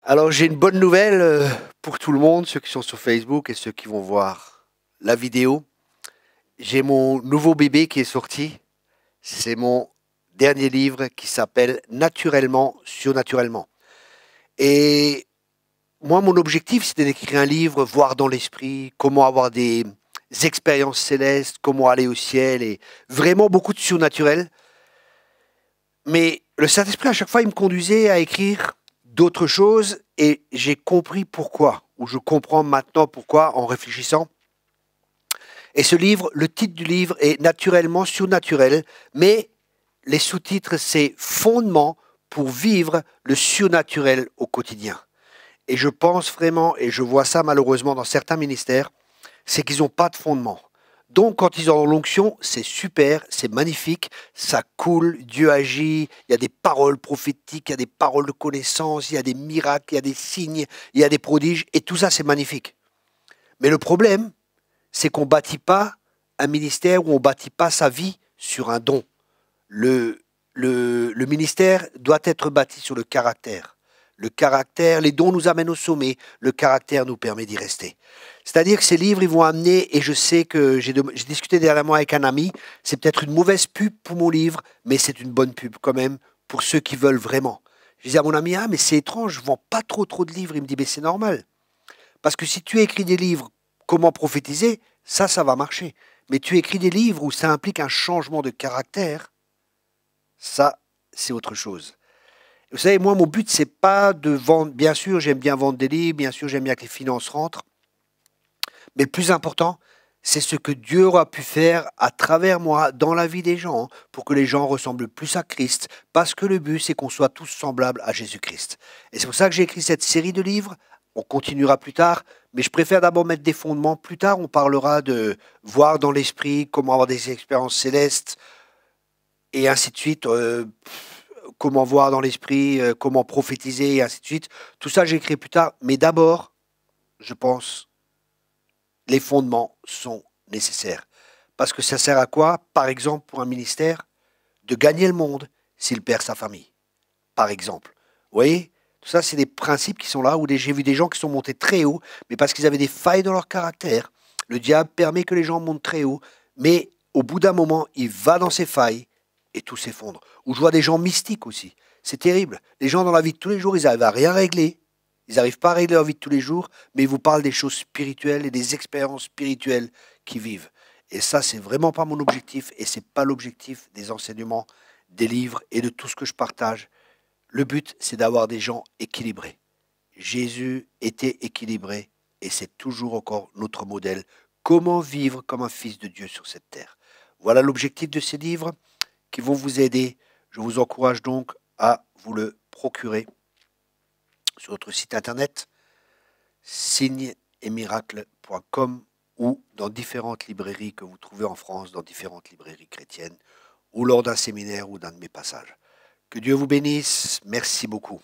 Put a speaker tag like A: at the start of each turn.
A: Alors j'ai une bonne nouvelle pour tout le monde, ceux qui sont sur Facebook et ceux qui vont voir la vidéo. J'ai mon nouveau bébé qui est sorti. C'est mon dernier livre qui s'appelle Naturellement, surnaturellement. Et moi, mon objectif, c'était d'écrire un livre, voir dans l'esprit, comment avoir des expériences célestes, comment aller au ciel et vraiment beaucoup de surnaturel. Mais le Saint-Esprit, à chaque fois, il me conduisait à écrire d'autres choses et j'ai compris pourquoi, ou je comprends maintenant pourquoi en réfléchissant. Et ce livre, le titre du livre est Naturellement surnaturel, mais les sous-titres, c'est Fondement pour vivre le surnaturel au quotidien. Et je pense vraiment, et je vois ça malheureusement dans certains ministères, c'est qu'ils n'ont pas de fondement. Donc, quand ils ont l'onction, c'est super, c'est magnifique, ça coule, Dieu agit, il y a des paroles prophétiques, il y a des paroles de connaissance, il y a des miracles, il y a des signes, il y a des prodiges, et tout ça, c'est magnifique. Mais le problème, c'est qu'on ne bâtit pas un ministère ou on ne bâtit pas sa vie sur un don. Le ministère doit être bâti sur le caractère. Le caractère, les dons nous amènent au sommet, le caractère nous permet d'y rester. C'est-à-dire que ces livres, ils vont amener, et je sais que j'ai discuté dernièrement avec un ami, c'est peut-être une mauvaise pub pour mon livre, mais c'est une bonne pub quand même pour ceux qui veulent vraiment. Je disais à mon ami, ah mais c'est étrange, je ne vends pas trop de livres. Il me dit, mais c'est normal. Parce que si tu écris des livres, comment prophétiser, ça va marcher. Mais tu écris des livres où ça implique un changement de caractère, ça, c'est autre chose. Vous savez, moi, mon but, c'est pas de vendre. Bien sûr, j'aime bien vendre des livres, bien sûr, j'aime bien que les finances rentrent. Mais le plus important, c'est ce que Dieu aura pu faire à travers moi dans la vie des gens pour que les gens ressemblent plus à Christ. Parce que le but, c'est qu'on soit tous semblables à Jésus-Christ. Et c'est pour ça que j'ai écrit cette série de livres. On continuera plus tard, mais je préfère d'abord mettre des fondements. Plus tard, on parlera de voir dans l'esprit, comment avoir des expériences célestes, et ainsi de suite. Comment voir dans l'esprit, comment prophétiser, et ainsi de suite. Tout ça, j'écris plus tard. Mais d'abord, je pense, les fondements sont nécessaires. Parce que ça sert à quoi, par exemple, pour un ministère, de gagner le monde s'il perd sa famille. Par exemple. Vous voyez, tout ça, c'est des principes qui sont là, où j'ai vu des gens qui sont montés très haut, mais parce qu'ils avaient des failles dans leur caractère. Le diable permet que les gens montent très haut, mais au bout d'un moment, il va dans ses failles et tout s'effondre. Ou je vois des gens mystiques aussi. C'est terrible. Les gens dans la vie de tous les jours, ils n'arrivent à rien régler. Ils n'arrivent pas à régler leur vie de tous les jours, mais ils vous parlent des choses spirituelles et des expériences spirituelles qu'ils vivent. Et ça, c'est vraiment pas mon objectif, et c'est pas l'objectif des enseignements, des livres et de tout ce que je partage. Le but, c'est d'avoir des gens équilibrés. Jésus était équilibré, et c'est toujours encore notre modèle. Comment vivre comme un fils de Dieu sur cette terre? Voilà l'objectif de ces livres qui vont vous aider. Je vous encourage donc à vous le procurer sur notre site internet signesetmiracles.com ou dans différentes librairies que vous trouvez en France, dans différentes librairies chrétiennes, ou lors d'un séminaire ou d'un de mes passages. Que Dieu vous bénisse. Merci beaucoup.